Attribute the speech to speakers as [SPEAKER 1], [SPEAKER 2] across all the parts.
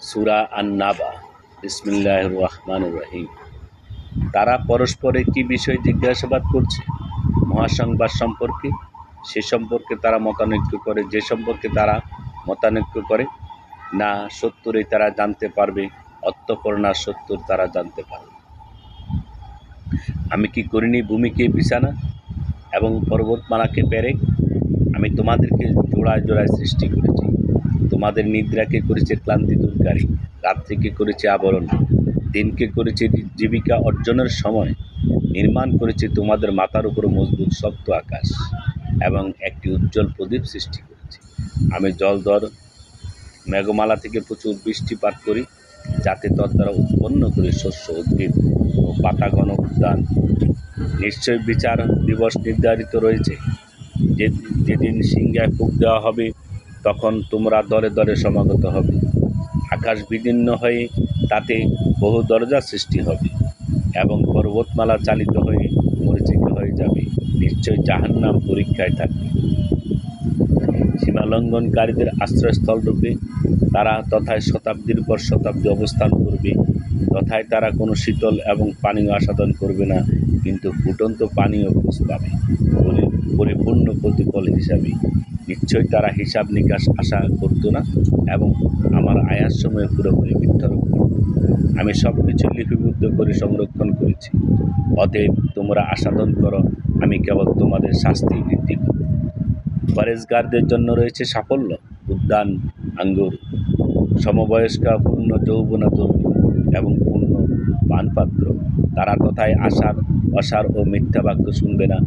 [SPEAKER 1] সূরা আন-নাবা। বিসমিল্লাহির রহমানির রহিম। তারা পরস্পরে কি বিষয় জিজ্ঞাসাবাদ করছে? মহাসংবাদ সম্পর্কে, সে সম্পর্কে তারা মতানৈক্য করে, যে সম্পর্কে তারা মতানৈক্য করে, না সত্তরই তারা জানতে পারবে, অতঃপর না সত্তর তারা জানতে পারবে। আমি কি করিনি ভূমিকে বিছানা এবং পর্বতমালাকে পেরেক? আমি তোমাদেরকে জোড়ায় জোড়ায় সৃষ্টি করেছি। তোমাদের নিদ্রাকে করেছে ক্লান্তি দূরকারী, রাত্রিকে করেছে আবরণ, দিনকে করেছে জীবিকা অর্জনের সময়। নির্মাণ করেছে তোমাদের মাথার উপর মজবুত শক্ত আকাশ এবং একটি উজ্জ্বল প্রদীপ সৃষ্টি করেছি। আমি জলধর মেঘমালা থেকে প্রচুর বৃষ্টিপাত করি, যাতে তদ্বারা উৎপন্ন করে শস্য, উদ্ভিদ ও পাতাঘন উদ্যান। নিশ্চয় বিচার দিবস নির্ধারিত রয়েছে, যেদিন সিংহায় ফুঁক দেওয়া হবে, তখন তোমরা দলে দলে সমাগত হবে। আকাশ বিদীর্ণ হয়ে তাতে বহু দরজা সৃষ্টি হবে এবং পর্বতমালা চালিত হয়ে মরীচিকা হয়ে যাবে। নিশ্চয় জাহান্নাম পরীক্ষায় থাকবে সীমালঙ্ঘনকারীদের আশ্রয়স্থল রূপে। তারা তথায় শতাব্দীর পর শতাব্দী অবস্থান করবে। তথায় তারা কোনো শীতল এবং পানীয় আস্বাদন করবে না, কিন্তু ফুটন্ত পানীয় খোঁজ পাবে পরিপূর্ণ প্রতিফল হিসাবে। নিশ্চয় তারা হিসাব নিকাশ আশা করত না এবং আমার আয়াতসমূহে পুরোপুরি মিথ্যারোপ করত। আমি সব কিছু লিপিবদ্ধ করে সংরক্ষণ করেছি। অতএব তোমরা আস্বাদন করো, আমি কেবল তোমাদের শাস্তি বৃদ্ধি করব। পরেশগারদের জন্য রয়েছে সাফল্য, উদ্যান, আঙ্গুর, সমবয়স্কা, পূর্ণ যৌবনা তরুণ এবং পূর্ণ পানপাত্র। তারা তথায় অসার ও মিথ্যা বাক্য শুনবে না।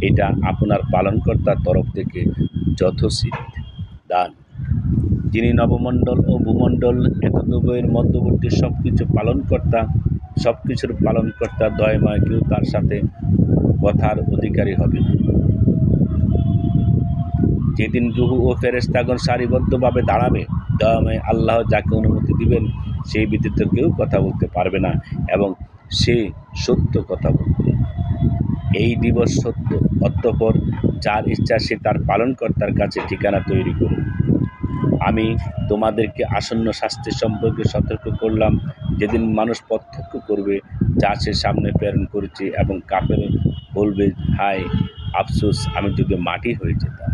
[SPEAKER 1] এটা আপনার পালনকর্তার তরফ থেকে যথোচিত দান, যিনি নবমণ্ডল ও ভূমণ্ডল এতদ্বয়ের মধ্যবর্তী সব কিছুর পালনকর্তা, দয়াময়। কেউ তার সাথে কথার অধিকারী হবে না। যেদিন রূহ ও ফেরেশতাগণ সারিবদ্ধভাবে দাঁড়াবে, দয়াময় আল্লাহ যাকে অনুমতি দিবেন সেই ব্যতীত কেউ কথা বলতে পারবে না এবং সে সত্য কথা বলবে। এই দিবস সত্য, অতঃপর যার ইচ্ছা সে তার পালনকর্তার কাছে ঠিকানা তৈরি করুন। আমি তোমাদেরকে আসন্ন শাস্তি সম্পর্কে সতর্ক করলাম, যেদিন মানুষ প্রত্যক্ষ করবে যা সে সামনে প্রেরণ করেছে এবং কাফের বলবে, হায় আফসোস, আমি যদি মাটি হয়ে যেতাম।